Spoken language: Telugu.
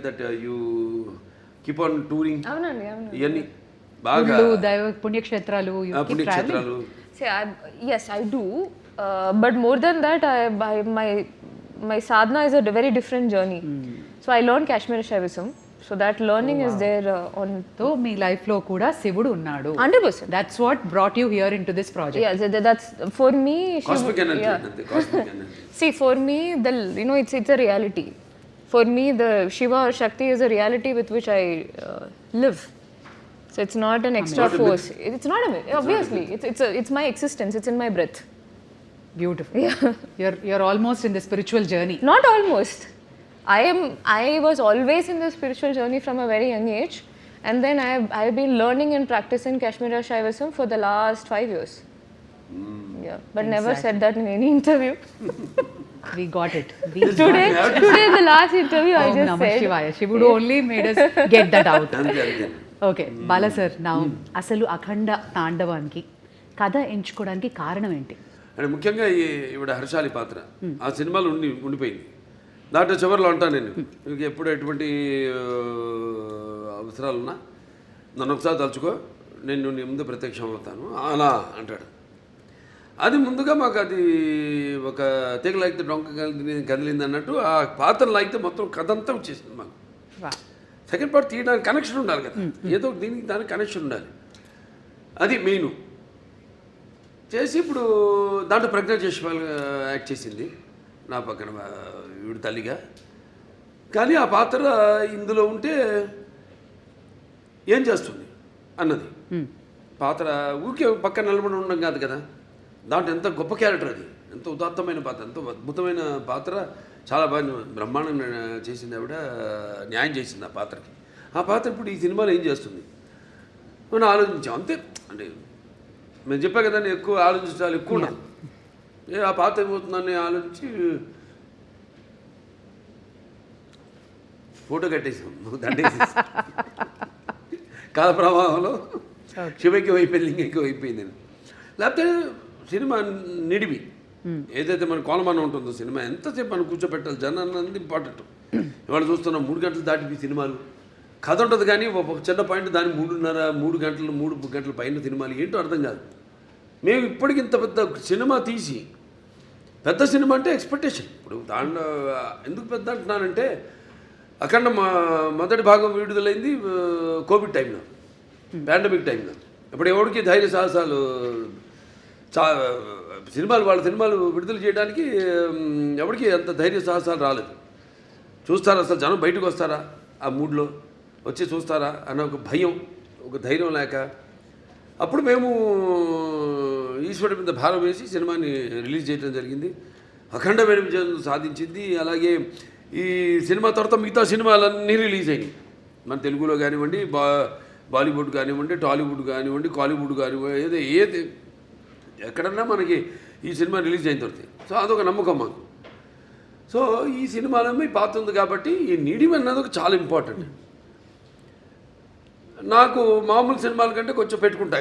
that you keep on touring అవునండి ఇవన్నీ బాగా గుళ్ళు దైవ పుణ్యక్షేత్రాలు you keep traveling. పుణ్యక్షేత్రాలు See, yes, I do. But more than that, my sadhana is a very different journey. So I learned Kashmiri Shaivism. So that learning is there on తో మీ లైఫ్ లో కూడా శివుడు ఉన్నాడు 100%. That's what brought you here in to this project Yeah, that's for me. Cosmic energy yeah. అంటే cosmic energy See, for me, it's a reality. For me, the Shiva or Shakti is a reality with which I live. So it's not an extra Not a myth. force. It's not a myth. Obviously, it's my existence. It's in my breath. Beautiful you're almost in the spiritual journey. Not almost. I was always in the spiritual journey from a very young age, and then I've been learning and practicing Kashmiri Shaivism for the last 5 years. Yeah, but never said that in any interview. We got it. Today, the last interview, I Om just Namah said. Shivaya. Shivudu only made us get that out. అంతే అంతే ఓకే బాలా సార్ నా అసలు అఖండ తాండవానికి కథ ఎంచుకోవడానికి కారణం ఏంటి? అంటే ముఖ్యంగా ఈవిడ హర్షాలి పాత్ర ఆ సినిమాలో ఉండిపోయింది. దాంట్లో చివరిలో అంటాను నేను మీకు ఎప్పుడు ఎటువంటి అవసరాలున్నా నన్ను ఒకసారి తలుచుకో, నేను నీ ముందు ప్రత్యక్షం అవుతాను అలా అంటాడు. అది ముందుగా మాకు అది ఒక తీగ లాగితే డొంక కదిలింది అన్నట్టు ఆ పాత్ర లాగితే మొత్తం కథ అంతా వచ్చేసింది మాకు. సెకండ్ పార్ట్ తీయడానికి కనెక్షన్ ఉండాలి కదా, ఏదో దీనికి దానికి కనెక్షన్ ఉండాలి. అది మెయిన్ చేసి ఇప్పుడు దాంట్లో ప్రజ్ఞ చేసేవాళ్ళు యాక్ట్ చేసింది నా పక్కన వీడు తల్లిగా. కానీ ఆ పాత్ర ఇందులో ఉంటే ఏం చేస్తుంది అన్నది పాత్ర ఊరికే పక్కన నిలబడి ఉండడం కాదు కదా, దాంట్లో ఎంత గొప్ప క్యారెక్టర్ అది, ఎంత ఉదాత్తమైన పాత్ర, ఎంతో అద్భుతమైన పాత్ర, చాలా బాగా బ్రహ్మాండంగా చేసింది ఆవిడ, న్యాయం చేసింది ఆ పాత్రకి. ఆ పాత్ర ఇప్పుడు ఈ సినిమాలో ఏం చేస్తుంది మనం ఆలోచించాం అంతే. అంటే మేము చెప్పా కదా, నేను ఎక్కువ ఆలోచించాలి ఎక్కువ ఉండదు. ఆ పాత్ర ఏమవుతుందని ఆలోచించి ఫోటో కట్టేసాం, దండేసేసి కాల ప్రవాహంలో శివకి అయిపోయింది, లింగ ఎక్కువ అయిపోయింది. లేకపోతే సినిమా నిడివి ఏదైతే మన కోలమానం ఉంటుందో సినిమా ఎంతసేపు మనం కూర్చోబెట్టాలి, జనాన్ని అన్నది ఇంపార్టెంట్. ఇవాళ చూస్తున్నాం 3 గంటలు దాటి సినిమాలు, కథ ఉంటుంది కానీ ఒక చిన్న పాయింట్ దాన్ని 3 గంటల పైన సినిమాలు ఏంటో అర్థం కాదు. మేము ఇప్పటికి ఇంత పెద్ద సినిమా తీసి, పెద్ద సినిమా అంటే ఎక్స్పెక్టేషన్. ఇప్పుడు దాంట్లో ఎందుకు పెద్ద అంటున్నానంటే అఖండ మొదటి భాగం విడుదలైంది కోవిడ్ టైంలో, పాండమిక్ టైంలో. ఇప్పుడు ఎవరికి ధైర్య సాహసాలు వాళ్ళ సినిమాలు విడుదల చేయడానికి ఎవరికి అంత ధైర్య సాహసాలు రాలేదు. చూస్తారా అసలు జనం బయటకు వస్తారా, ఆ మూడ్లో వచ్చి చూస్తారా అన్న ఒక భయం, ఒక ధైర్యం లేక అప్పుడు మేము ఈశ్వరుడి మీద భారం వేసి సినిమాని రిలీజ్ చేయడం జరిగింది. అఖండమైన విజయం సాధించింది. అలాగే ఈ సినిమా తర్వాత మిగతా సినిమాలన్నీ రిలీజ్ అయినాయి. మన తెలుగులో కానివ్వండి, బాలీవుడ్ కానివ్వండి, టాలీవుడ్ కానివ్వండి, కాలీవుడ్ కానివ్వండి, ఏది ఎక్కడన్నా మనకి ఈ సినిమా రిలీజ్ అయిన తర్వాత. సో అదొక నమ్మకం మాకు. సో ఈ సినిమాలో మీ పాత్ర ఉంది కాబట్టి ఈ నిడివి అన్నది ఒక చాలా ఇంపార్టెంట్. నాకు మామూలు సినిమాల కంటే కొంచెం పెట్టుకుంటా